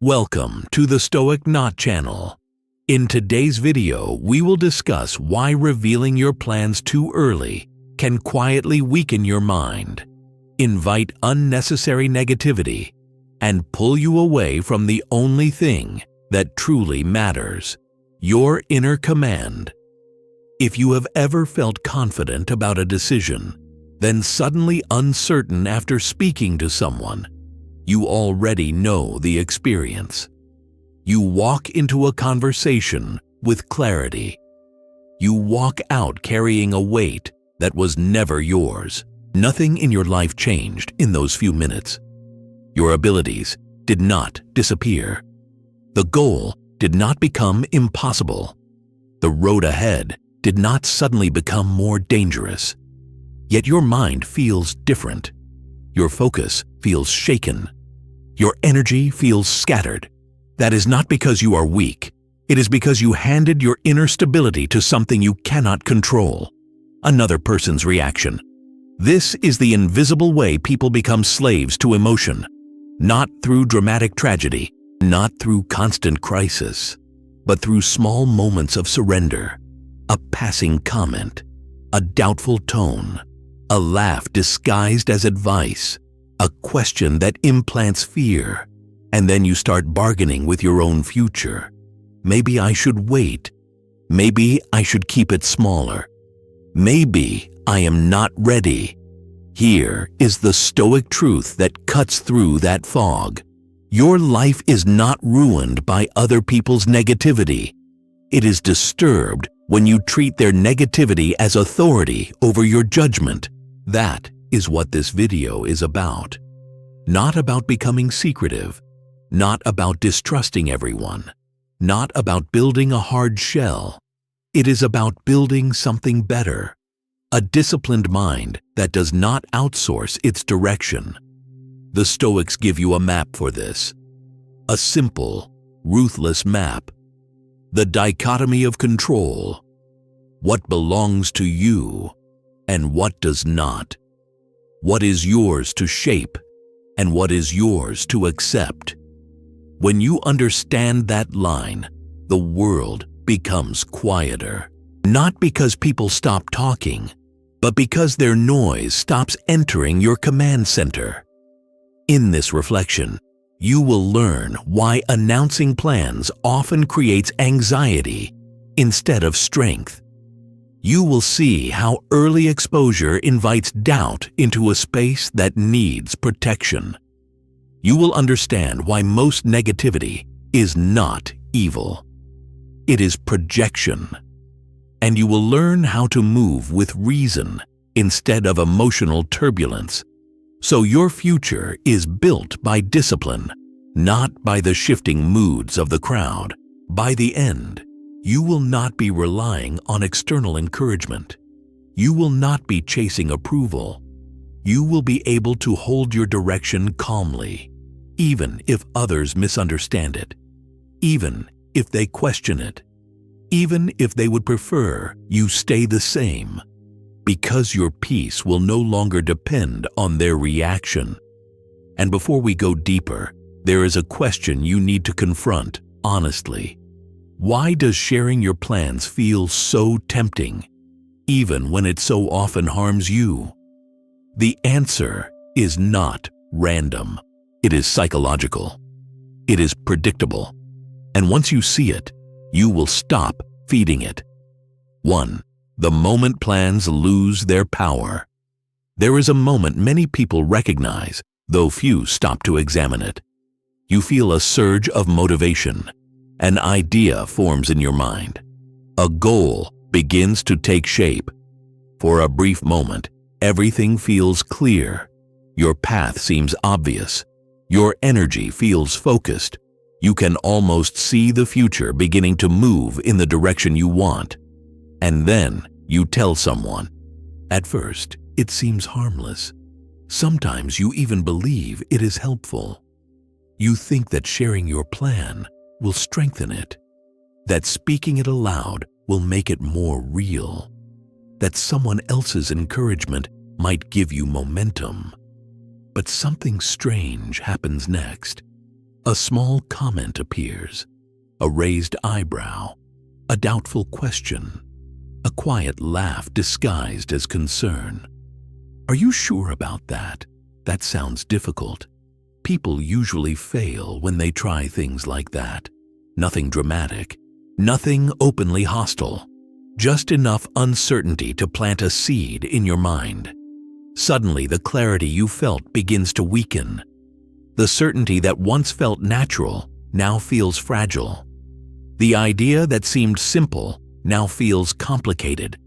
Welcome to the Stoic Knot channel. In today's video, we will discuss why revealing your plans too early can quietly weaken your mind, invite unnecessary negativity, and pull you away from the only thing that truly matters, your inner command. If you have ever felt confident about a decision, then suddenly uncertain after speaking to someone, you already know the experience. You walk into a conversation with clarity. You walk out carrying a weight that was never yours. Nothing in your life changed in those few minutes. Your abilities did not disappear. The goal did not become impossible. The road ahead did not suddenly become more dangerous. Yet your mind feels different. Your focus feels shaken. Your energy feels scattered. That is not because you are weak. It is because you handed your inner stability to something you cannot control, another person's reaction. This is the invisible way people become slaves to emotion, not through dramatic tragedy, not through constant crisis, but through small moments of surrender, a passing comment, a doubtful tone, a laugh disguised as advice, a question that implants fear, and then you start bargaining with your own future. Maybe I should wait. Maybe I should keep it smaller. Maybe I am not ready. Here is the Stoic truth that cuts through that fog. Your life is not ruined by other people's negativity. It is disturbed when you treat their negativity as authority over your judgment. That is what this video is about. Not about becoming secretive, not about distrusting everyone, not about building a hard shell. It is about building something better, a disciplined mind that does not outsource its direction. The Stoics give you a map for this, a simple, ruthless map. The dichotomy of control, what belongs to you and what does not. What is yours to shape and what is yours to accept. When you understand that line, the world becomes quieter. Not because people stop talking, but because their noise stops entering your command center. In this reflection, you will learn why announcing plans often creates anxiety instead of strength. You will see how early exposure invites doubt into a space that needs protection. You will understand why most negativity is not evil. It is projection. And you will learn how to move with reason instead of emotional turbulence. So your future is built by discipline, not by the shifting moods of the crowd. By the end, you will not be relying on external encouragement. You will not be chasing approval. You will be able to hold your direction calmly, even if others misunderstand it, even if they question it, even if they would prefer you stay the same, because your peace will no longer depend on their reaction. And before we go deeper, there is a question you need to confront honestly. Why does sharing your plans feel so tempting, even when it so often harms you? The answer is not random. It is psychological. It is predictable. And once you see it, you will stop feeding it. 1. The moment plans lose their power. There is a moment many people recognize, though few stop to examine it. You feel a surge of motivation. An idea forms in your mind. A goal begins to take shape. For a brief moment, everything feels clear. Your path seems obvious. Your energy feels focused. You can almost see the future beginning to move in the direction you want. And then you tell someone. At first, it seems harmless. Sometimes you even believe it is helpful. You think that sharing your plan will strengthen it, that speaking it aloud will make it more real, that someone else's encouragement might give you momentum. But something strange happens next. A small comment appears, a raised eyebrow, a doubtful question, a quiet laugh disguised as concern. Are you sure about that? That sounds difficult. People usually fail when they try things like that. Nothing dramatic, nothing openly hostile, just enough uncertainty to plant a seed in your mind. Suddenly, the clarity you felt begins to weaken. The certainty that once felt natural now feels fragile. The idea that seemed simple now feels complicated.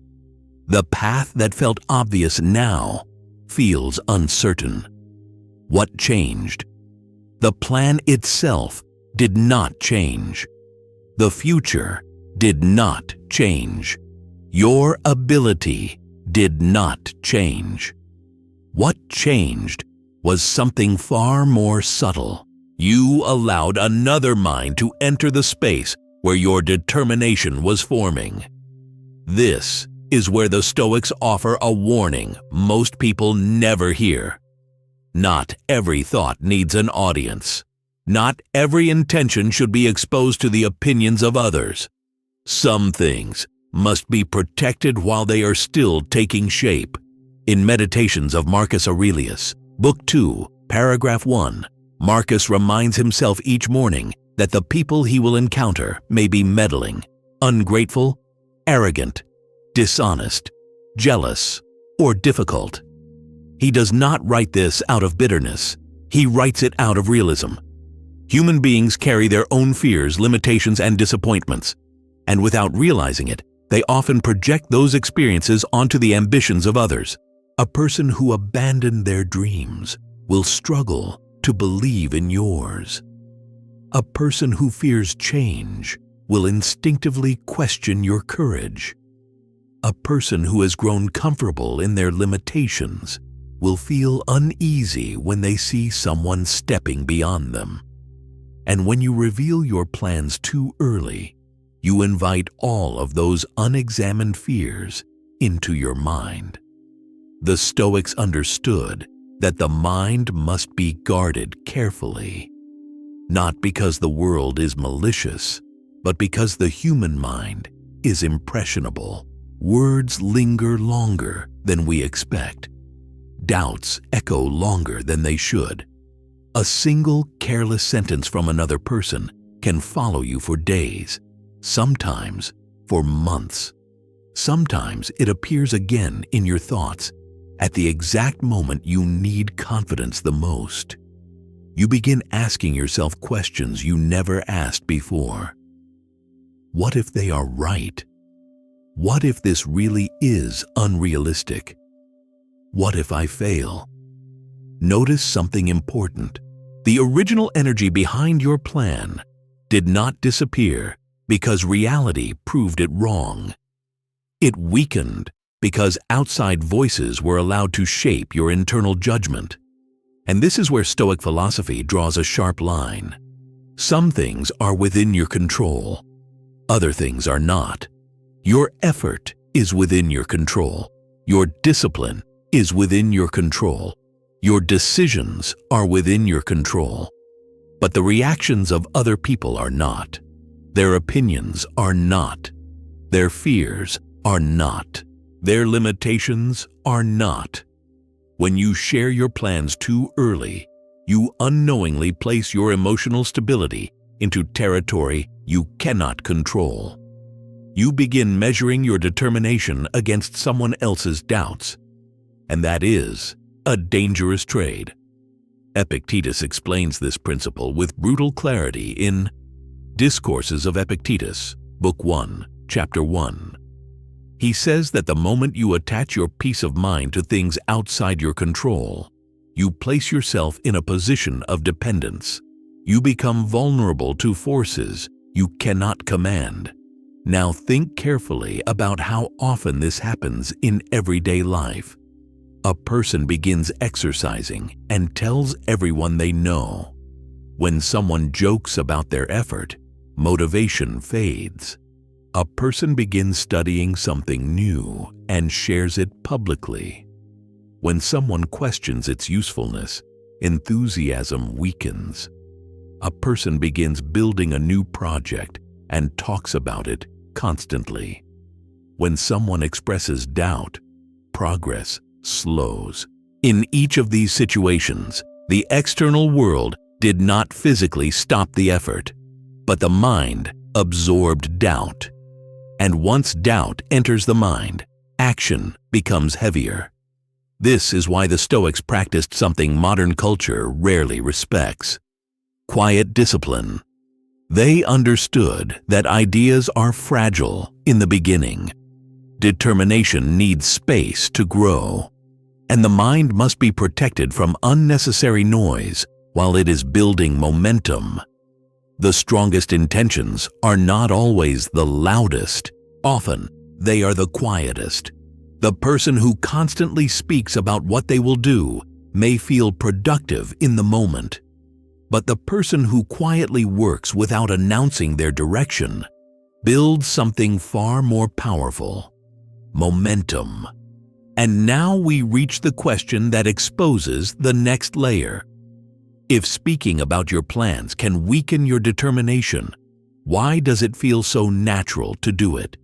The path that felt obvious now feels uncertain. What changed? The plan itself did not change. The future did not change. Your ability did not change. What changed was something far more subtle. You allowed another mind to enter the space where your determination was forming. This is where the Stoics offer a warning most people never hear. Not every thought needs an audience. Not every intention should be exposed to the opinions of others. Some things must be protected while they are still taking shape. In Meditations of Marcus Aurelius, Book 2, Paragraph 1, Marcus reminds himself each morning that the people he will encounter may be meddling, ungrateful, arrogant, dishonest, jealous, or difficult. He does not write this out of bitterness. He writes it out of realism. Human beings carry their own fears, limitations, and disappointments, and without realizing it, they often project those experiences onto the ambitions of others. A person who abandoned their dreams will struggle to believe in yours. A person who fears change will instinctively question your courage. A person who has grown comfortable in their limitations will feel uneasy when they see someone stepping beyond them. And when you reveal your plans too early, you invite all of those unexamined fears into your mind. The Stoics understood that the mind must be guarded carefully, not because the world is malicious, but because the human mind is impressionable. Words linger longer than we expect. Doubts echo longer than they should. A single careless sentence from another person can follow you for days, sometimes for months. Sometimes it appears again in your thoughts at the exact moment you need confidence the most. You begin asking yourself questions you never asked before. What if they are right? What if this really is unrealistic? What if I fail? Notice something important. The original energy behind your plan did not disappear because reality proved it wrong. It weakened because outside voices were allowed to shape your internal judgment. And this is where Stoic philosophy draws a sharp line. Some things are within your control. Other things are not. Your effort is within your control. Your discipline is within your control. Your decisions are within your control. But the reactions of other people are not. Their opinions are not. Their fears are not. Their limitations are not. When you share your plans too early, you unknowingly place your emotional stability into territory you cannot control. You begin measuring your determination against someone else's doubts, and that is a dangerous trade. Epictetus explains this principle with brutal clarity in Discourses of Epictetus, Book 1, Chapter 1. He says that the moment you attach your peace of mind to things outside your control, you place yourself in a position of dependence. You become vulnerable to forces you cannot command. Now think carefully about how often this happens in everyday life. A person begins exercising and tells everyone they know. When someone jokes about their effort, motivation fades. A person begins studying something new and shares it publicly. When someone questions its usefulness, enthusiasm weakens. a person begins building a new project and talks about it constantly. When someone expresses doubt, progress slows. In each of these situations, the external world did not physically stop the effort, but the mind absorbed doubt. And once doubt enters the mind, action becomes heavier. This is why the Stoics practiced something modern culture rarely respects: quiet discipline. They understood that ideas are fragile in the beginning. Determination needs space to grow, and the mind must be protected from unnecessary noise while it is building momentum. The strongest intentions are not always the loudest. Often, they are the quietest. The person who constantly speaks about what they will do may feel productive in the moment, but the person who quietly works without announcing their direction builds something far more powerful: momentum. And now we reach the question that exposes the next layer. If speaking about your plans can weaken your determination, why does it feel so natural to do it?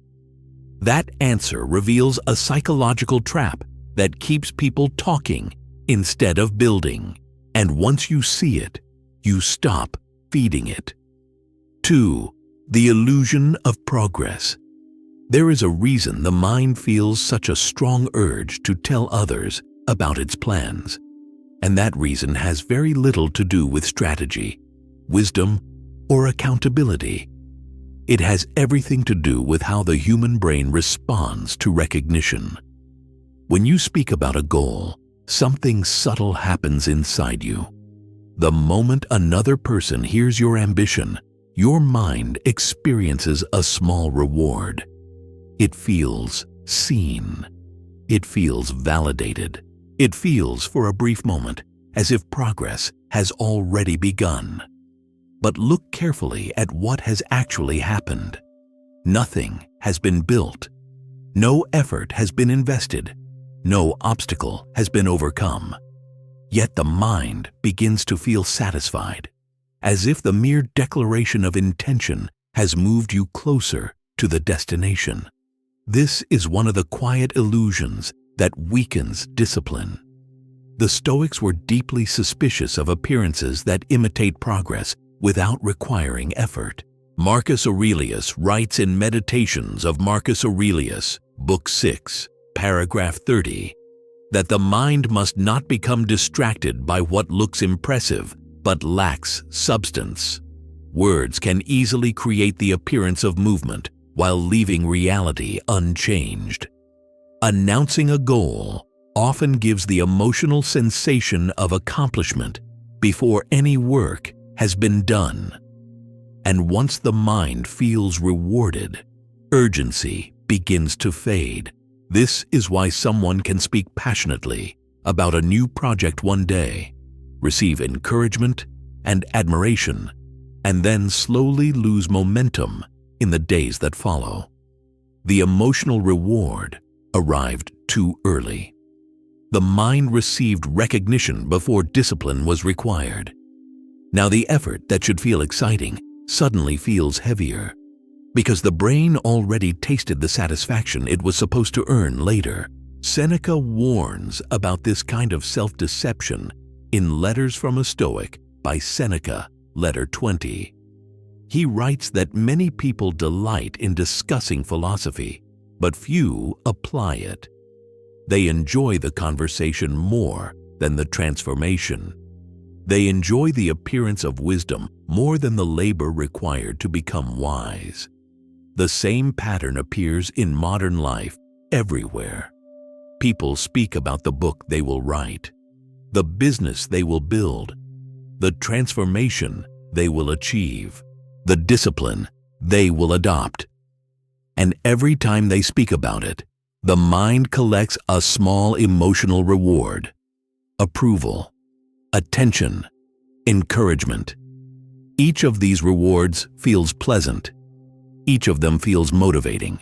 That answer reveals a psychological trap that keeps people talking instead of building. And once you see it, you stop feeding it. 2. The illusion of progress. There is a reason the mind feels such a strong urge to tell others about its plans. And that reason has very little to do with strategy, wisdom, or accountability. It has everything to do with how the human brain responds to recognition. When you speak about a goal, something subtle happens inside you. The moment another person hears your ambition, your mind experiences a small reward. It feels seen. It feels validated. It feels, for a brief moment, as if progress has already begun. But look carefully at what has actually happened. Nothing has been built. No effort has been invested. No obstacle has been overcome. Yet the mind begins to feel satisfied, as if the mere declaration of intention has moved you closer to the destination. This is one of the quiet illusions that weakens discipline. The Stoics were deeply suspicious of appearances that imitate progress without requiring effort. Marcus Aurelius writes in Meditations of Marcus Aurelius, Book 6, paragraph 30, that the mind must not become distracted by what looks impressive but lacks substance. Words can easily create the appearance of movement while leaving reality unchanged. Announcing a goal often gives the emotional sensation of accomplishment before any work has been done. And once the mind feels rewarded, urgency begins to fade. This is why someone can speak passionately about a new project one day, receive encouragement and admiration, and then slowly lose momentum in the days that follow. The emotional reward arrived too early. The mind received recognition before discipline was required. Now the effort that should feel exciting suddenly feels heavier, because the brain already tasted the satisfaction it was supposed to earn later. Seneca warns about this kind of self-deception in Letters from a Stoic by Seneca, Letter 20. He writes that many people delight in discussing philosophy, but few apply it. They enjoy the conversation more than the transformation. They enjoy the appearance of wisdom more than the labor required to become wise. The same pattern appears in modern life everywhere. People speak about the book they will write, the business they will build, the transformation they will achieve, the discipline they will adopt. And every time they speak about it, the mind collects a small emotional reward: approval, attention, encouragement. Each of these rewards feels pleasant. Each of them feels motivating.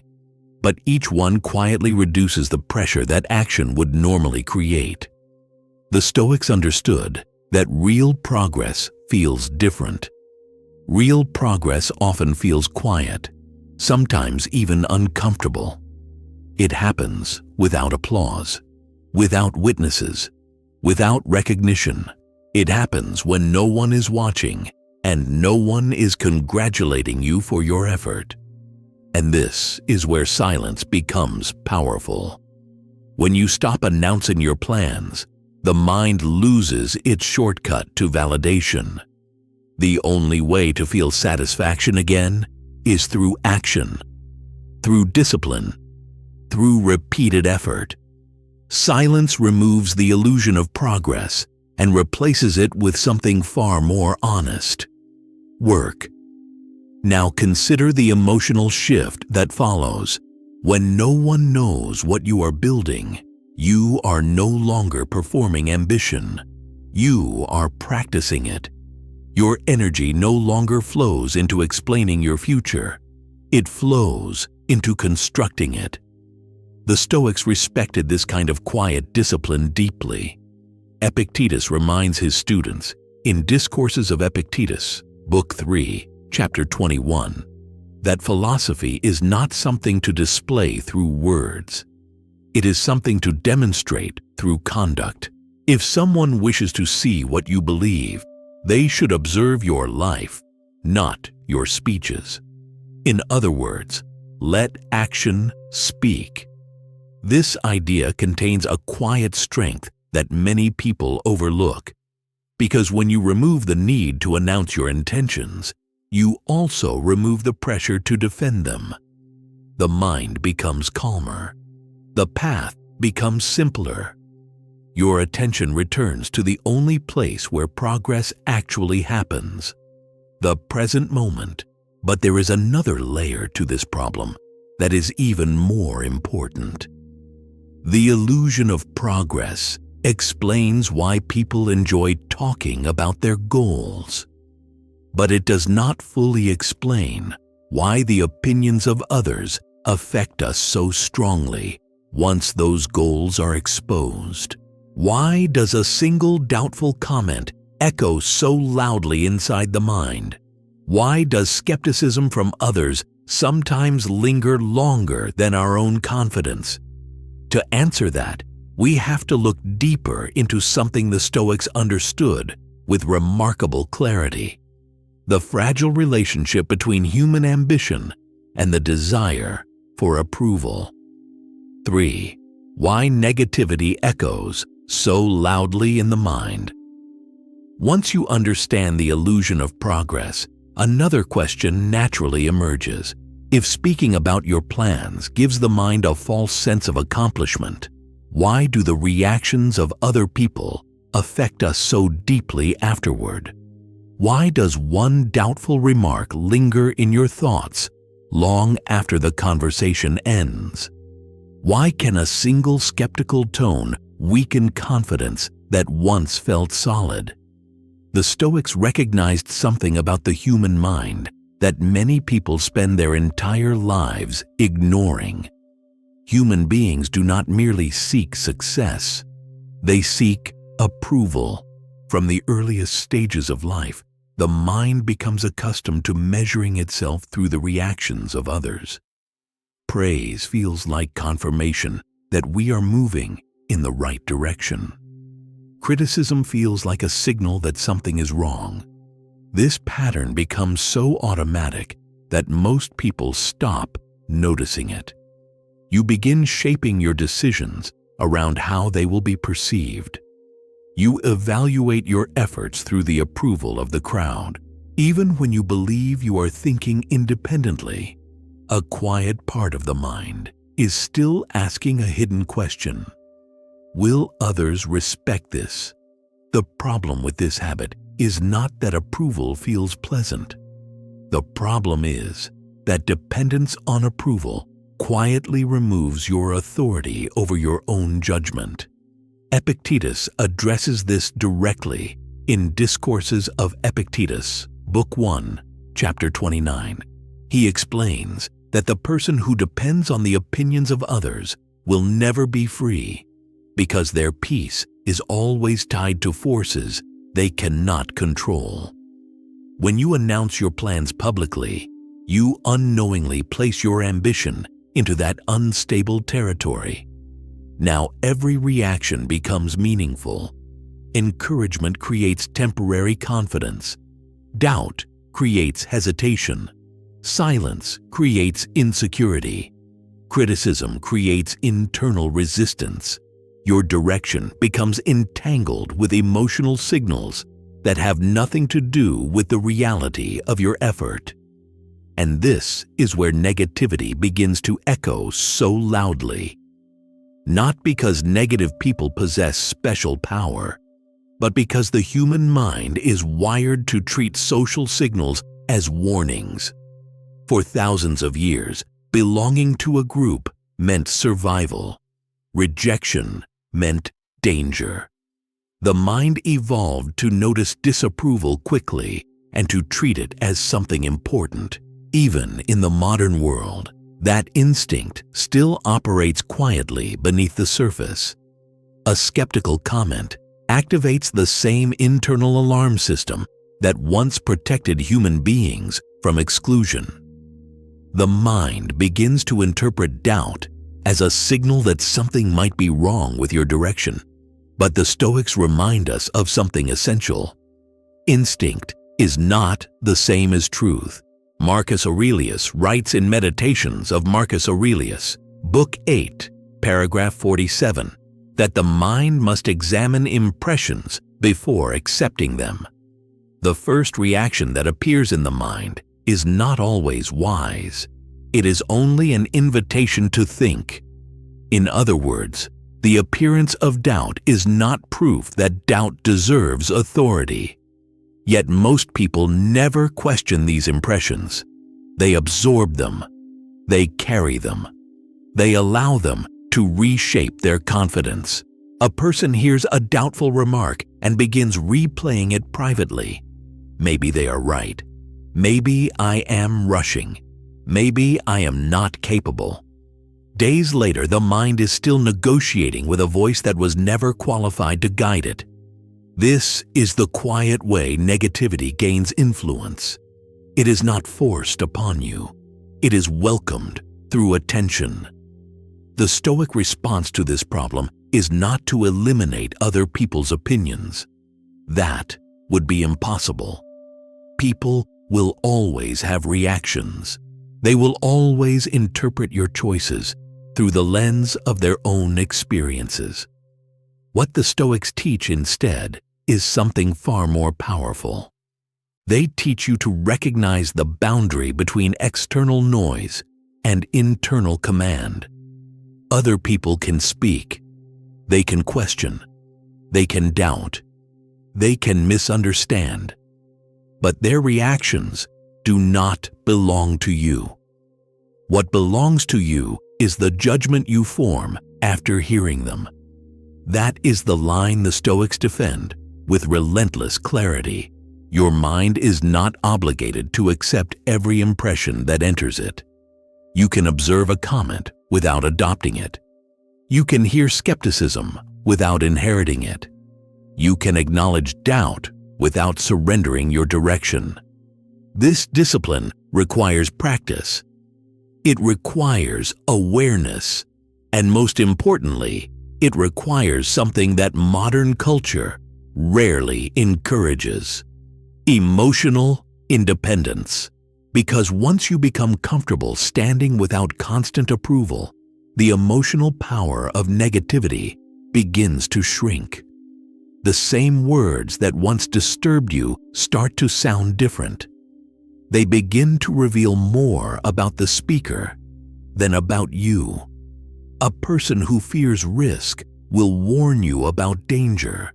But each one quietly reduces the pressure that action would normally create. The Stoics understood that real progress feels different. Real progress often feels quiet, sometimes even uncomfortable. It happens without applause, without witnesses, without recognition. It happens when no one is watching and no one is congratulating you for your effort. And this is where silence becomes powerful. When you stop announcing your plans, the mind loses its shortcut to validation. The only way to feel satisfaction again is through action, through discipline, through repeated effort. Silence removes the illusion of progress and replaces it with something far more honest: work. Now consider the emotional shift that follows. When no one knows what you are building, you are no longer performing ambition. You are practicing it. Your energy no longer flows into explaining your future. It flows into constructing it. The Stoics respected this kind of quiet discipline deeply. Epictetus reminds his students in Discourses of Epictetus, Book 3, Chapter 21, that philosophy is not something to display through words. It is something to demonstrate through conduct. If someone wishes to see what you believe, they should observe your life, not your speeches. In other words, let action speak. This idea contains a quiet strength that many people overlook, because when you remove the need to announce your intentions, you also remove the pressure to defend them. The mind becomes calmer. The path becomes simpler. Your attention returns to the only place where progress actually happens, the present moment. But there is another layer to this problem that is even more important. The illusion of progress explains why people enjoy talking about their goals. But it does not fully explain why the opinions of others affect us so strongly once those goals are exposed. Why does a single doubtful comment echo so loudly inside the mind? Why does skepticism from others sometimes linger longer than our own confidence? To answer that, we have to look deeper into something the Stoics understood with remarkable clarity: the fragile relationship between human ambition and the desire for approval. 3. Why negativity echoes so loudly in the mind. Once you understand the illusion of progress, another question naturally emerges. If speaking about your plans gives the mind a false sense of accomplishment, why do the reactions of other people affect us so deeply afterward? Why does one doubtful remark linger in your thoughts long after the conversation ends? Why can a single skeptical tone weaken confidence that once felt solid? The Stoics recognized something about the human mind that many people spend their entire lives ignoring. Human beings do not merely seek success, they seek approval. From the earliest stages of life, the mind becomes accustomed to measuring itself through the reactions of others. Praise feels like confirmation that we are moving in the right direction. Criticism feels like a signal that something is wrong. This pattern becomes so automatic that most people stop noticing it. You begin shaping your decisions around how they will be perceived. You evaluate your efforts through the approval of the crowd. Even when you believe you are thinking independently, a quiet part of the mind is still asking a hidden question. Will others respect this? The problem with this habit is not that approval feels pleasant. The problem is that dependence on approval quietly removes your authority over your own judgment. Epictetus addresses this directly in Discourses of Epictetus, Book 1, Chapter 29. He explains that the person who depends on the opinions of others will never be free, because their peace is always tied to forces they cannot control. When you announce your plans publicly, you unknowingly place your ambition into that unstable territory. Now every reaction becomes meaningful. Encouragement creates temporary confidence. Doubt creates hesitation. Silence creates insecurity. Criticism creates internal resistance. Your direction becomes entangled with emotional signals that have nothing to do with the reality of your effort. And this is where negativity begins to echo so loudly. Not because negative people possess special power, but because the human mind is wired to treat social signals as warnings. For thousands of years, belonging to a group meant survival. Rejection meant danger. The mind evolved to notice disapproval quickly and to treat it as something important. Even in the modern world, that instinct still operates quietly beneath the surface. A skeptical comment activates the same internal alarm system that once protected human beings from exclusion. The mind begins to interpret doubt as a signal that something might be wrong with your direction. But the Stoics remind us of something essential. Instinct is not the same as truth. Marcus Aurelius writes in Meditations of Marcus Aurelius, Book 8, paragraph 47, that the mind must examine impressions before accepting them. The first reaction that appears in the mind is not always wise. It is only an invitation to think. In other words, the appearance of doubt is not proof that doubt deserves authority. Yet most people never question these impressions. They absorb them. They carry them. They allow them to reshape their confidence. A person hears a doubtful remark and begins replaying it privately. Maybe they are right. Maybe I am rushing. Maybe I am not capable. Days later, the mind is still negotiating with a voice that was never qualified to guide it. This is the quiet way negativity gains influence. It is not forced upon you. It is welcomed through attention. The Stoic response to this problem is not to eliminate other people's opinions. That would be impossible. People will always have reactions. They will always interpret your choices through the lens of their own experiences. What the Stoics teach instead is something far more powerful. They teach you to recognize the boundary between external noise and internal command. Other people can speak. They can question. They can doubt. They can misunderstand. But their reactions do not belong to you. What belongs to you is the judgment you form after hearing them. That is the line the Stoics defend with relentless clarity. Your mind is not obligated to accept every impression that enters it. You can observe a comment without adopting it. You can hear skepticism without inheriting it. You can acknowledge doubt without surrendering your direction. This discipline requires practice. It requires awareness. And most importantly, it requires something that modern culture rarely encourages: emotional independence. Because once you become comfortable standing without constant approval, the emotional power of negativity begins to shrink. The same words that once disturbed you start to sound different. They begin to reveal more about the speaker than about you. A person who fears risk will warn you about danger.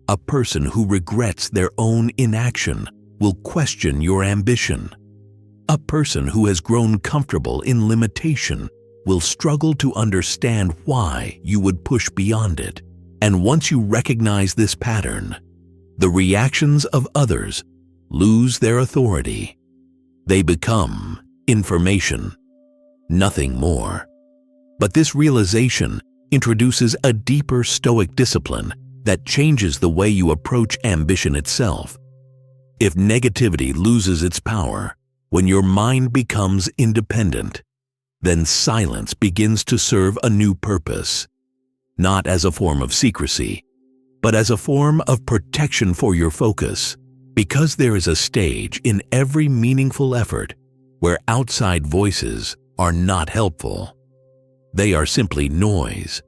A person who regrets their own inaction will question your ambition. A person who has grown comfortable in limitation will struggle to understand why you would push beyond it. And once you recognize this pattern, the reactions of others lose their authority. They become information, nothing more. But this realization introduces a deeper Stoic discipline that changes the way you approach ambition itself. If negativity loses its power, when your mind becomes independent, then silence begins to serve a new purpose, not as a form of secrecy, but as a form of protection for your focus, because there is a stage in every meaningful effort where outside voices are not helpful. They are simply noise,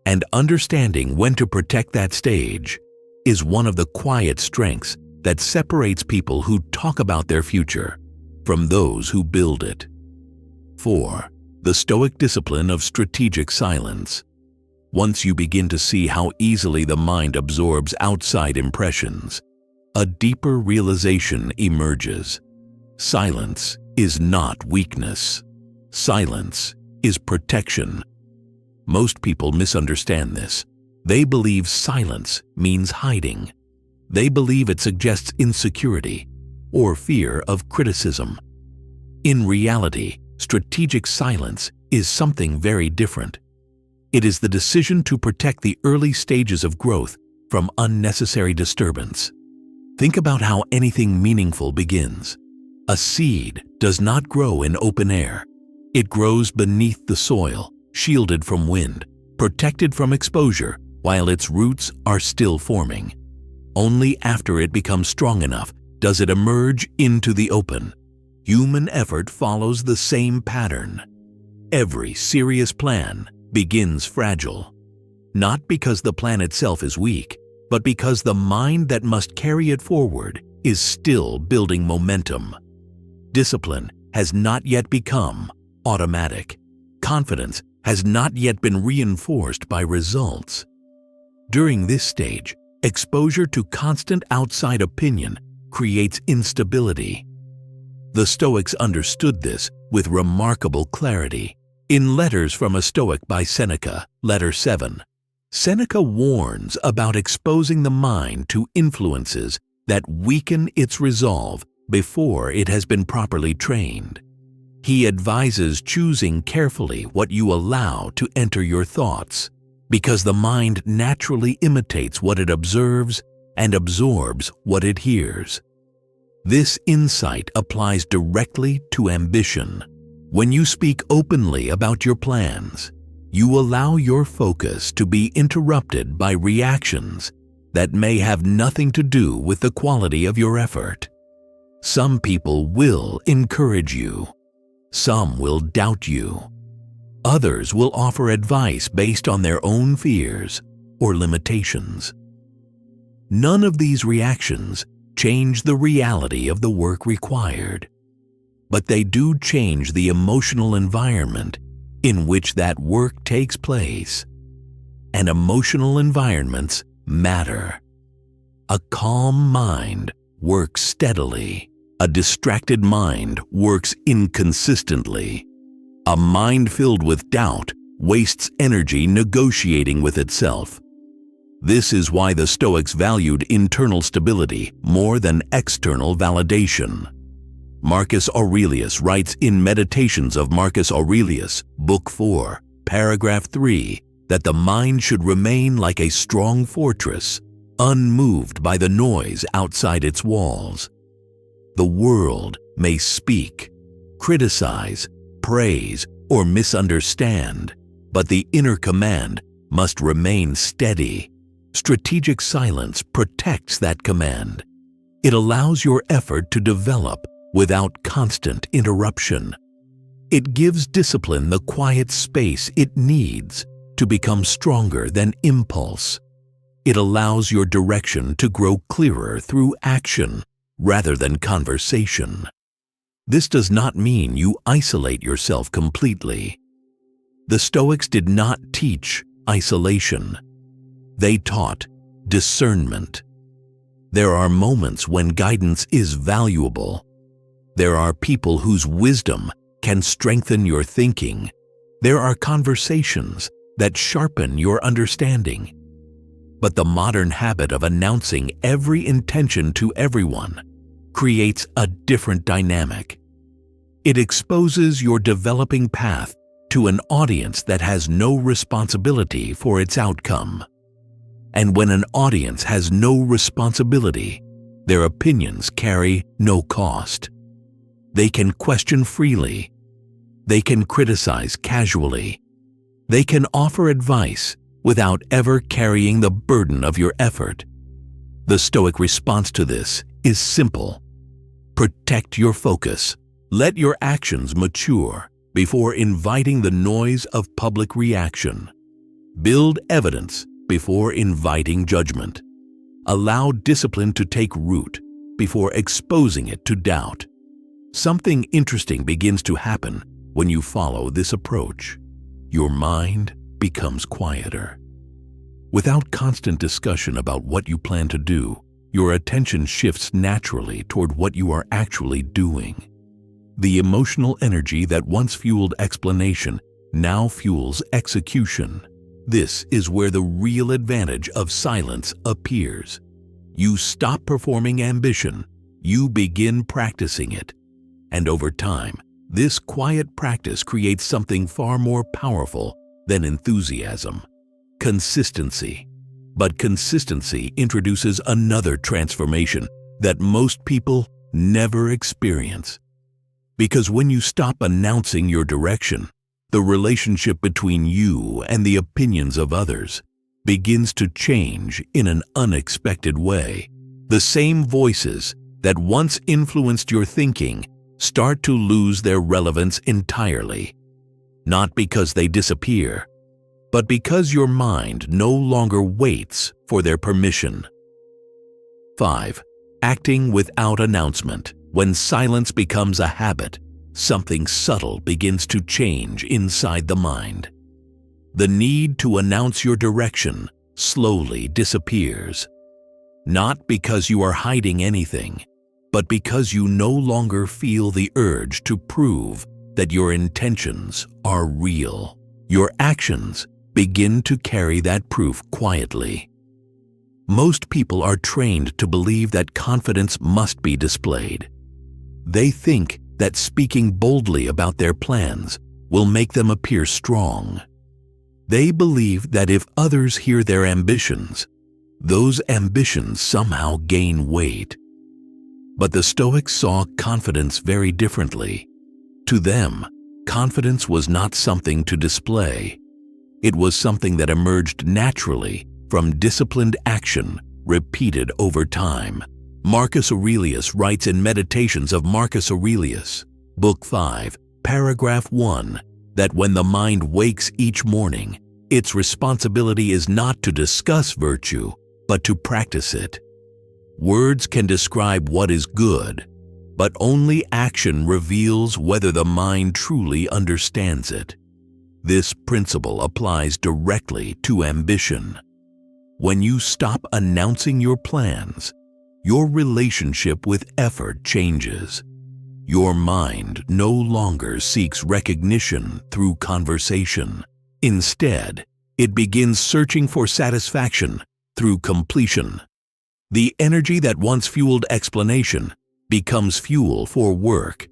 and understanding when to protect that stage is one of the quiet strengths that separates people who talk about their future from those who build it. 4. The Stoic discipline of strategic silence. Once you begin to see how easily the mind absorbs outside impressions, a deeper realization emerges. Silence is not weakness. Silence is protection. Most people misunderstand this. They believe silence means hiding. They believe it suggests insecurity or fear of criticism. In reality, strategic silence is something very different. It is the decision to protect the early stages of growth from unnecessary disturbance. Think about how anything meaningful begins. A seed does not grow in open air. It grows beneath the soil, shielded from wind, protected from exposure, while its roots are still forming. Only after it becomes strong enough does it emerge into the open. Human effort follows the same pattern. Every serious plan begins fragile, not because the plan itself is weak, but because the mind that must carry it forward is still building momentum. Discipline has not yet become automatic. Confidence has not yet been reinforced by results. During this stage, exposure to constant outside opinion creates instability. The Stoics understood this with remarkable clarity. In Letters from a Stoic by Seneca, Letter 7, Seneca warns about exposing the mind to influences that weaken its resolve before it has been properly trained. He advises choosing carefully what you allow to enter your thoughts, because the mind naturally imitates what it observes and absorbs what it hears. This insight applies directly to ambition. When you speak openly about your plans, you allow your focus to be interrupted by reactions that may have nothing to do with the quality of your effort. Some people will encourage you. Some will doubt you. Others will offer advice based on their own fears or limitations. None of these reactions change the reality of the work required, but they do change the emotional environment in which that work takes place. And emotional environments matter. A calm mind works steadily. A distracted mind works inconsistently. A mind filled with doubt wastes energy negotiating with itself. This is why the Stoics valued internal stability more than external validation. Marcus Aurelius writes in Meditations of Marcus Aurelius, Book 4, Paragraph 3, that the mind should remain like a strong fortress, unmoved by the noise outside its walls. The world may speak, criticize, praise, or misunderstand, but the inner command must remain steady. Strategic silence protects that command. It allows your effort to develop without constant interruption. It gives discipline the quiet space it needs to become stronger than impulse. It allows your direction to grow clearer through action rather than conversation. This does not mean you isolate yourself completely. The Stoics did not teach isolation. They taught discernment. There are moments when guidance is valuable. There are people whose wisdom can strengthen your thinking. There are conversations that sharpen your understanding. But the modern habit of announcing every intention to everyone creates a different dynamic. It exposes your developing path to an audience that has no responsibility for its outcome. And when an audience has no responsibility, Their opinions carry no cost. They can question freely. They can criticize casually. They can offer advice without ever carrying the burden of your effort. The Stoic response to this is simple. Protect your focus. Let your actions mature before inviting the noise of public reaction. Build evidence before inviting judgment. Allow discipline to take root before exposing it to doubt. Something interesting begins to happen when you follow this approach. Your mind becomes quieter. Without constant discussion about what you plan to do, your attention shifts naturally toward what you are actually doing. The emotional energy that once fueled explanation now fuels execution. This is where the real advantage of silence appears. You stop performing ambition, you begin practicing it. And over time, this quiet practice creates something far more powerful than enthusiasm: consistency. But consistency introduces another transformation that most people never experience. Because when you stop announcing your direction, the relationship between you and the opinions of others begins to change in an unexpected way. The same voices that once influenced your thinking start to lose their relevance entirely. Not because they disappear, but because your mind no longer waits for their permission. 5. Acting without announcement. When silence becomes a habit, something subtle begins to change inside the mind. The need to announce your direction slowly disappears. Not because you are hiding anything, but because you no longer feel the urge to prove that your intentions are real. Your actions begin to carry that proof quietly. Most people are trained to believe that confidence must be displayed. They think that speaking boldly about their plans will make them appear strong. They believe that if others hear their ambitions, those ambitions somehow gain weight. But the Stoics saw confidence very differently. To them, confidence was not something to display. It was something that emerged naturally from disciplined action repeated over time. Marcus Aurelius writes in Meditations of Marcus Aurelius, Book 5, Paragraph 1, that when the mind wakes each morning, its responsibility is not to discuss virtue, but to practice it. Words can describe what is good, but only action reveals whether the mind truly understands it. This principle applies directly to ambition. When you stop announcing your plans, your relationship with effort changes. Your mind no longer seeks recognition through conversation. Instead, it begins searching for satisfaction through completion. The energy that once fueled explanation becomes fuel for work.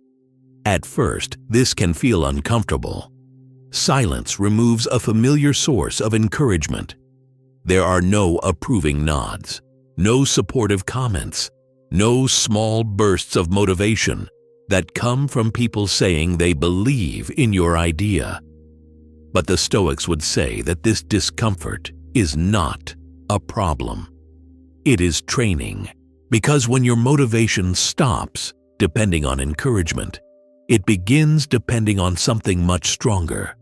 At first, this can feel uncomfortable. Silence removes a familiar source of encouragement. There are no approving nods, no supportive comments, no small bursts of motivation that come from people saying they believe in your idea. But the Stoics would say that this discomfort is not a problem. It is training, because when your motivation stops depending on encouragement, it begins depending on something much stronger: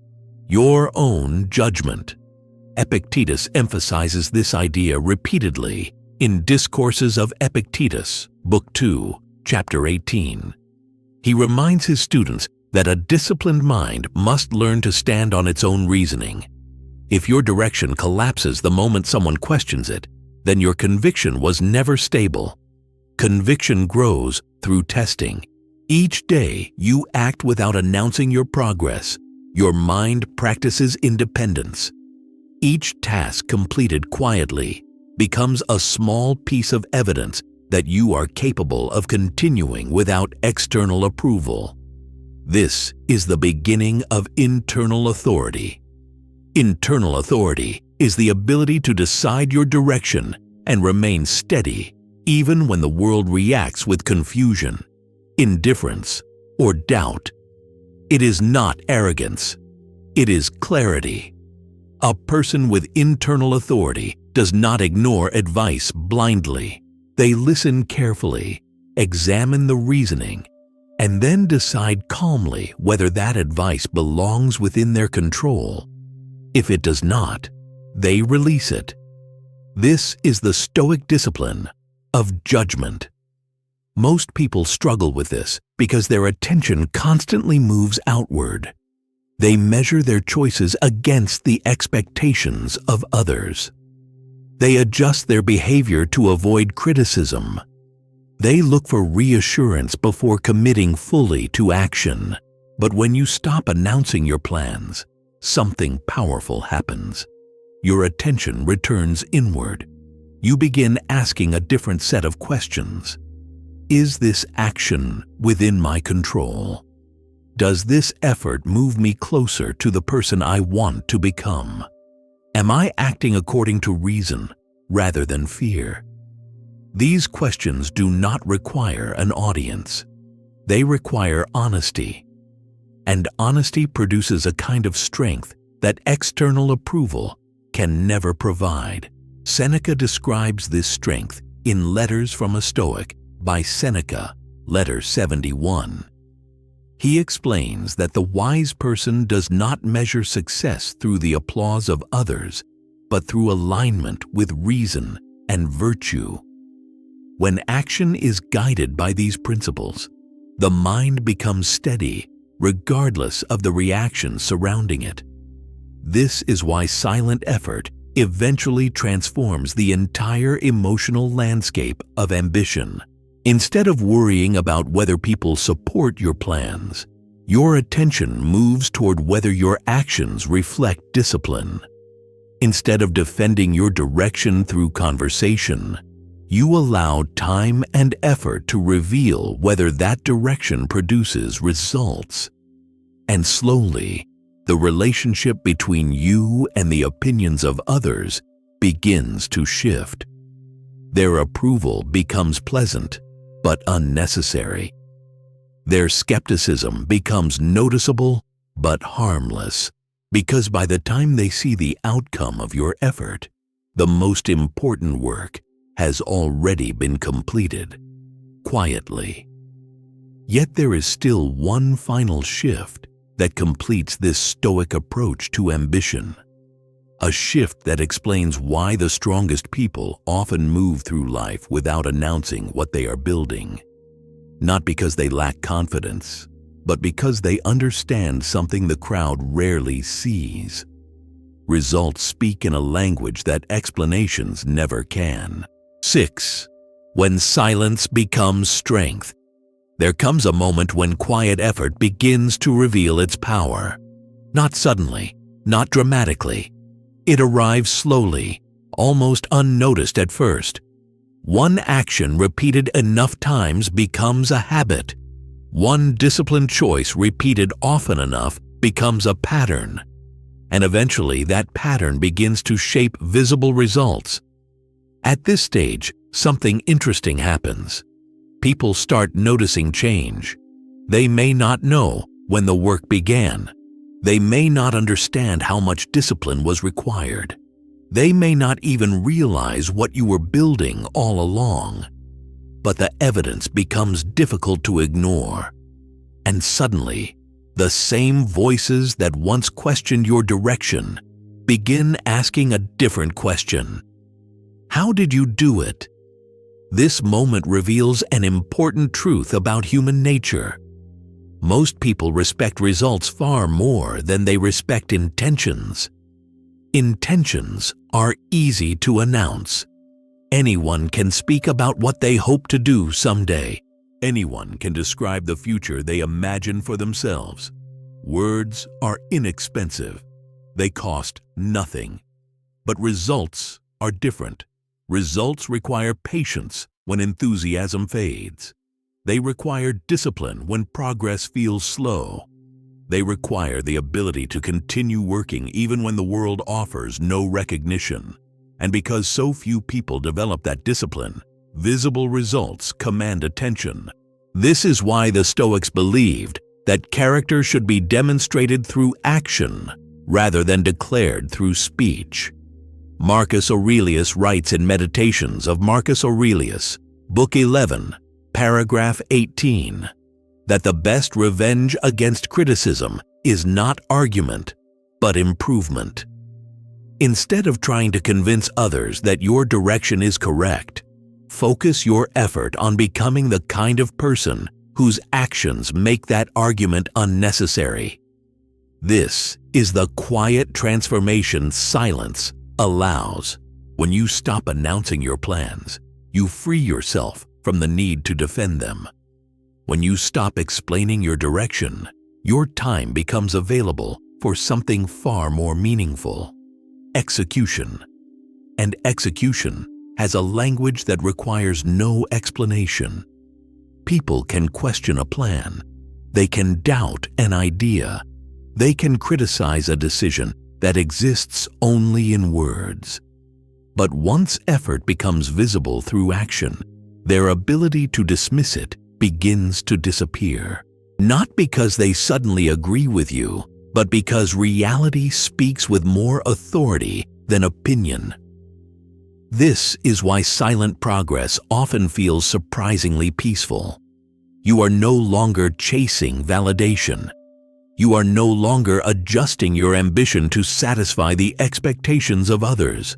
your own judgment. Epictetus emphasizes this idea repeatedly in Discourses of Epictetus, Book 2, Chapter 18. He reminds his students that a disciplined mind must learn to stand on its own reasoning. If your direction collapses the moment someone questions it, then your conviction was never stable. Conviction grows through testing. Each day you act without announcing your progress. Your mind practices independence. Each task completed quietly becomes a small piece of evidence that you are capable of continuing without external approval. This is the beginning of internal authority. Internal authority is the ability to decide your direction and remain steady even when the world reacts with confusion, indifference, or doubt. It is not arrogance. It is clarity. A person with internal authority does not ignore advice blindly. They listen carefully, examine the reasoning, and then decide calmly whether that advice belongs within their control. If it does not, they release it. This is the Stoic discipline of judgment. Most people struggle with this because their attention constantly moves outward. They measure their choices against the expectations of others. They adjust their behavior to avoid criticism. They look for reassurance before committing fully to action. But when you stop announcing your plans, something powerful happens. Your attention returns inward. You begin asking a different set of questions. Is this action within my control? Does this effort move me closer to the person I want to become? Am I acting according to reason rather than fear? These questions do not require an audience. They require honesty. And honesty produces a kind of strength that external approval can never provide. Seneca describes this strength in Letters from a Stoic by Seneca, Letter 71. He explains that the wise person does not measure success through the applause of others, but through alignment with reason and virtue. When action is guided by these principles, the mind becomes steady regardless of the reactions surrounding it. This is why silent effort eventually transforms the entire emotional landscape of ambition. Instead of worrying about whether people support your plans, your attention moves toward whether your actions reflect discipline. Instead of defending your direction through conversation, you allow time and effort to reveal whether that direction produces results. And slowly, the relationship between you and the opinions of others begins to shift. Their approval becomes pleasant, but unnecessary. Their skepticism becomes noticeable but harmless, because by the time they see the outcome of your effort, the most important work has already been completed, quietly. Yet there is still one final shift that completes this Stoic approach to ambition. A shift that explains why the strongest people often move through life without announcing what they are building. Not because they lack confidence, but because they understand something the crowd rarely sees. Results speak in a language that explanations never can. 6. When silence becomes strength. There comes a moment when quiet effort begins to reveal its power. Not suddenly, not dramatically. It arrives slowly, almost unnoticed at first. One action repeated enough times becomes a habit. One disciplined choice repeated often enough becomes a pattern. And eventually that pattern begins to shape visible results. At this stage, something interesting happens. People start noticing change. They may not know when the work began. They may not understand how much discipline was required. They may not even realize what you were building all along. But the evidence becomes difficult to ignore. And suddenly, the same voices that once questioned your direction begin asking a different question. How did you do it? This moment reveals an important truth about human nature. Most people respect results far more than they respect intentions. Intentions are easy to announce. Anyone can speak about what they hope to do someday. Anyone can describe the future they imagine for themselves. Words are inexpensive. They cost nothing. But results are different. Results require patience when enthusiasm fades. They require discipline when progress feels slow. They require the ability to continue working even when the world offers no recognition. And because so few people develop that discipline, Visible results command attention. This is why the Stoics believed that character should be demonstrated through action rather than declared through speech. Marcus Aurelius writes in Meditations of Marcus Aurelius, Book 11, paragraph 18, that the best revenge against criticism is not argument, but improvement. Instead of trying to convince others that your direction is correct, focus your effort on becoming the kind of person whose actions make that argument unnecessary. This is the quiet transformation silence allows. When you stop announcing your plans, you free yourself from the need to defend them. When you stop explaining your direction, your time becomes available for something far more meaningful: execution. And execution has a language that requires no explanation. People can question a plan. They can doubt an idea. They can criticize a decision that exists only in words. But once effort becomes visible through action, their ability to dismiss it begins to disappear. Not because they suddenly agree with you, but because reality speaks with more authority than opinion. This is why silent progress often feels surprisingly peaceful. You are no longer chasing validation. You are no longer adjusting your ambition to satisfy the expectations of others.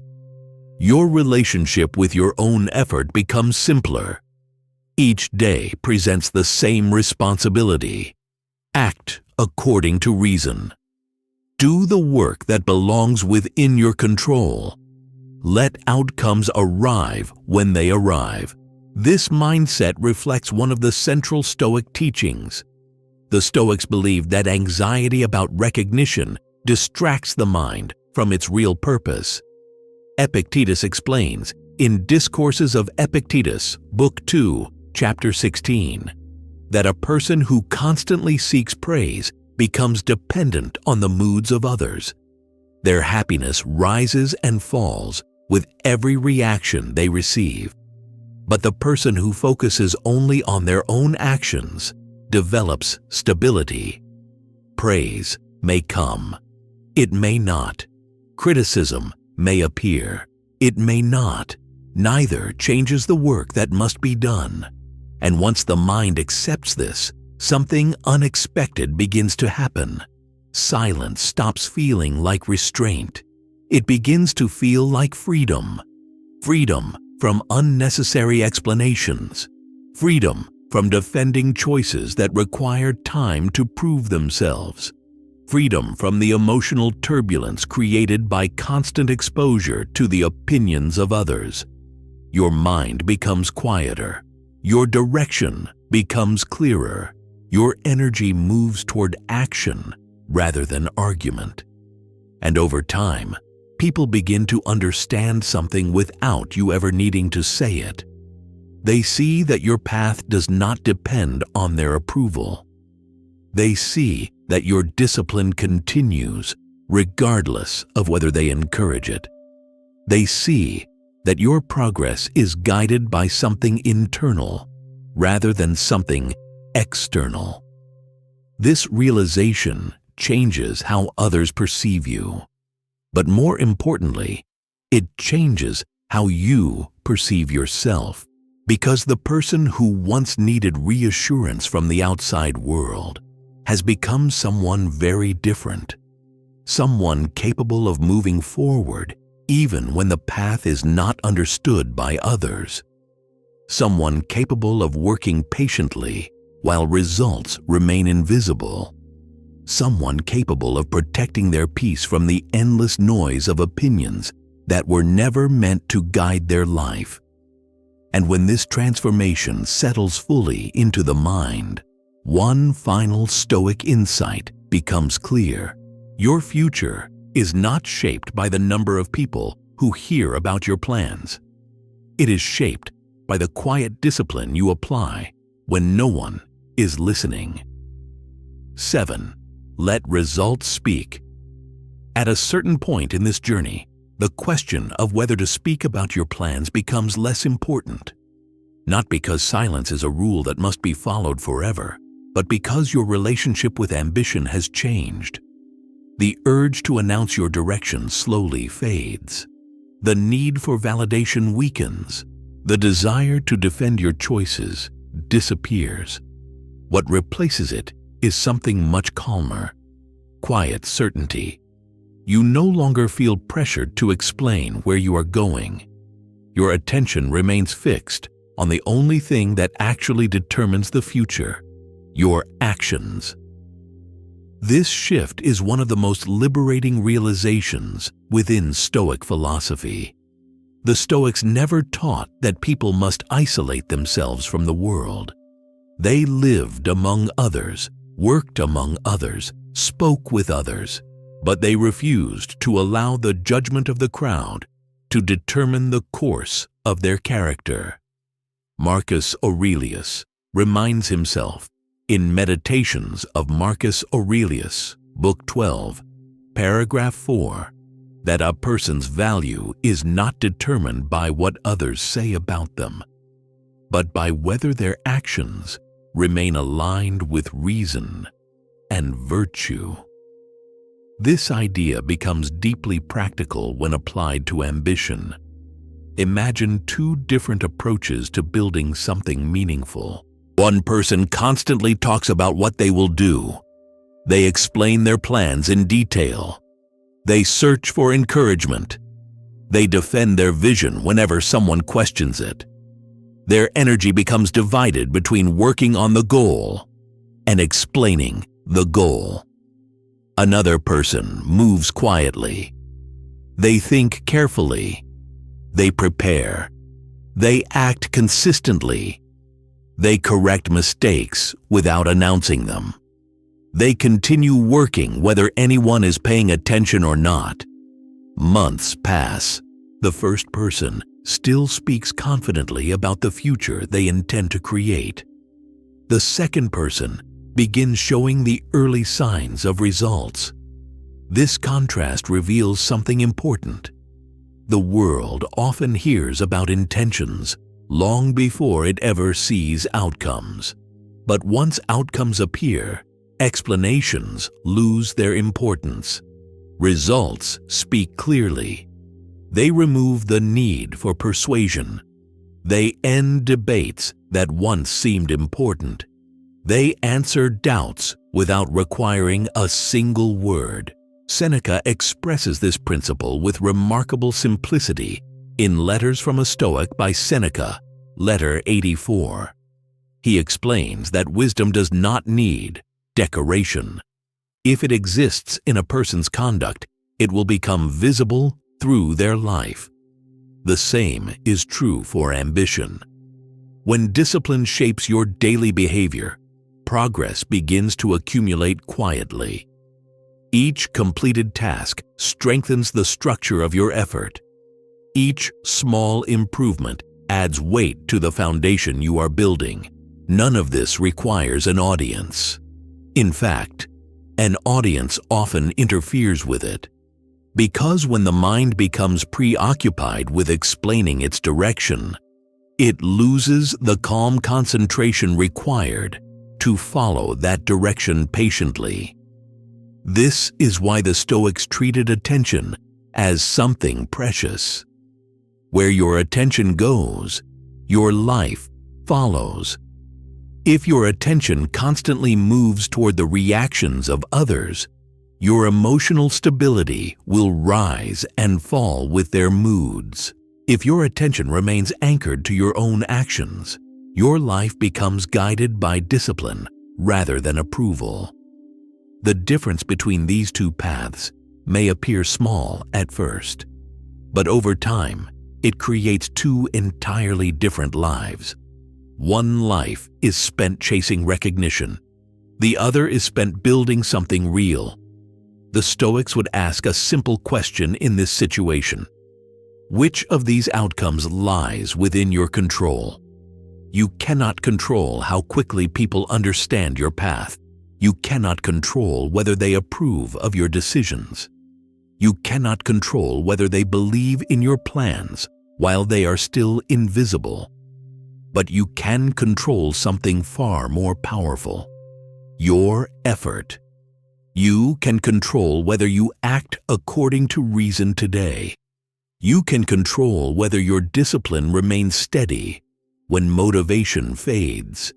Your relationship with your own effort becomes simpler. Each day presents the same responsibility. Act according to reason. Do the work that belongs within your control. Let outcomes arrive when they arrive. This mindset reflects one of the central Stoic teachings. The Stoics believed that anxiety about recognition distracts the mind from its real purpose. Epictetus explains in Discourses of Epictetus, Book 2, Chapter 16, that a person who constantly seeks praise becomes dependent on the moods of others. Their happiness rises and falls with every reaction they receive. But the person who focuses only on their own actions develops stability. Praise may come. It may not. Criticism may appear. It may not. Neither changes the work that must be done. And once the mind accepts this, something unexpected begins to happen. Silence stops feeling like restraint. It begins to feel like freedom. Freedom from unnecessary explanations. Freedom from defending choices that require time to prove themselves. Freedom from the emotional turbulence created by constant exposure to the opinions of others. Your mind becomes quieter. Your direction becomes clearer. Your energy moves toward action rather than argument. And over time, people begin to understand something without you ever needing to say it. They see that your path does not depend on their approval. They see that your discipline continues regardless of whether they encourage it. They see that your progress is guided by something internal rather than something external. This realization changes how others perceive you. But more importantly, it changes how you perceive yourself. Because the person who once needed reassurance from the outside world has become someone very different. Someone capable of moving forward even when the path is not understood by others. Someone capable of working patiently while results remain invisible. Someone capable of protecting their peace from the endless noise of opinions that were never meant to guide their life. And when this transformation settles fully into the mind, one final Stoic insight becomes clear. Your future is not shaped by the number of people who hear about your plans. It is shaped by the quiet discipline you apply when no one is listening. 7. Let results speak. At a certain point in this journey, the question of whether to speak about your plans becomes less important. not because silence is a rule that must be followed forever, but because your relationship with ambition has changed. The urge to announce your direction slowly fades. The need for validation weakens. The desire to defend your choices disappears. What replaces it is something much calmer, quiet certainty. You no longer feel pressured to explain where you are going. Your attention remains fixed on the only thing that actually determines the future: your actions. This shift is one of the most liberating realizations within Stoic philosophy. The Stoics never taught that people must isolate themselves from the world. They lived among others, worked among others, spoke with others, but they refused to allow the judgment of the crowd to determine the course of their character. Marcus Aurelius reminds himself in Meditations of Marcus Aurelius, Book 12, Paragraph 4, that a person's value is not determined by what others say about them, but by whether their actions remain aligned with reason and virtue. This idea becomes deeply practical when applied to ambition. Imagine two different approaches to building something meaningful. One person constantly talks about what they will do. They explain their plans in detail. They search for encouragement. They defend their vision whenever someone questions it. Their energy becomes divided between working on the goal and explaining the goal. Another person moves quietly. They think carefully. They prepare. They act consistently. They correct mistakes without announcing them. They continue working whether anyone is paying attention or not. Months pass. The first person still speaks confidently about the future they intend to create. The second person begins showing the early signs of results. This contrast reveals something important. The world often hears about intentions long before it ever sees outcomes. But once outcomes appear, explanations lose their importance. Results speak clearly. They remove the need for persuasion. They end debates that once seemed important. They answer doubts without requiring a single word. Seneca expresses this principle with remarkable simplicity in Letters from a Stoic by Seneca, Letter 84. He explains that wisdom does not need decoration. If it exists in a person's conduct, it will become visible through their life. The same is true for ambition. When discipline shapes your daily behavior, progress begins to accumulate quietly. Each completed task strengthens the structure of your effort. Each small improvement adds weight to the foundation you are building. None of this requires an audience. In fact, an audience often interferes with it. Because when the mind becomes preoccupied with explaining its direction, it loses the calm concentration required to follow that direction patiently. This is why the Stoics treated attention as something precious. Where your attention goes, your life follows. If your attention constantly moves toward the reactions of others, your emotional stability will rise and fall with their moods. If your attention remains anchored to your own actions, your life becomes guided by discipline rather than approval. The difference between these two paths may appear small at first, but over time, it creates two entirely different lives. One life is spent chasing recognition. The other is spent building something real. The Stoics would ask a simple question in this situation. Which of these outcomes lies within your control? You cannot control how quickly people understand your path. You cannot control whether they approve of your decisions. You cannot control whether they believe in your plans while they are still invisible. But you can control something far more powerful: your effort. You can control whether you act according to reason today. You can control whether your discipline remains steady when motivation fades.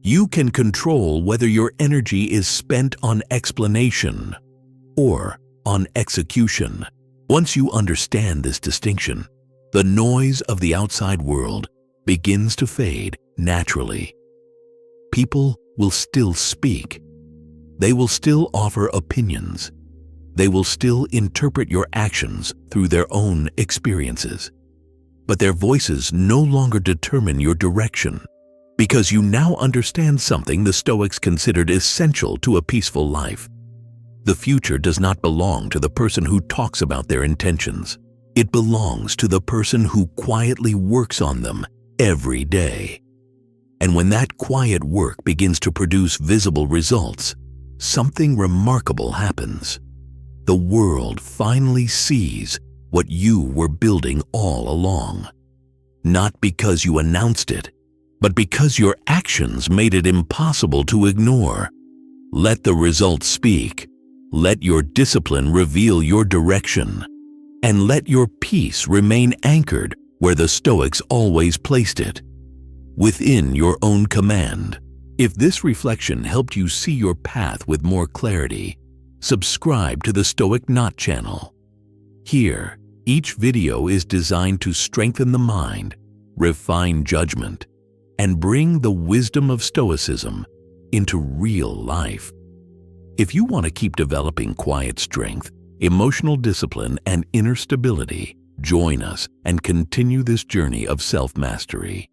You can control whether your energy is spent on explanation or on execution. Once you understand this distinction, the noise of the outside world begins to fade naturally. People will still speak. They will still offer opinions. They will still interpret your actions through their own experiences. But their voices no longer determine your direction, because you now understand something the Stoics considered essential to a peaceful life. The future does not belong to the person who talks about their intentions. It belongs to the person who quietly works on them every day. And when that quiet work begins to produce visible results, something remarkable happens. The world finally sees what you were building all along. Not because you announced it, but because your actions made it impossible to ignore. Let the results speak. Let your discipline reveal your direction. And let your peace remain anchored where the Stoics always placed it, within your own command. If this reflection helped you see your path with more clarity, subscribe to the Stoic Not channel. Here, each video is designed to strengthen the mind, refine judgment, and bring the wisdom of Stoicism into real life. If you want to keep developing quiet strength, emotional discipline, and inner stability, join us and continue this journey of self-mastery.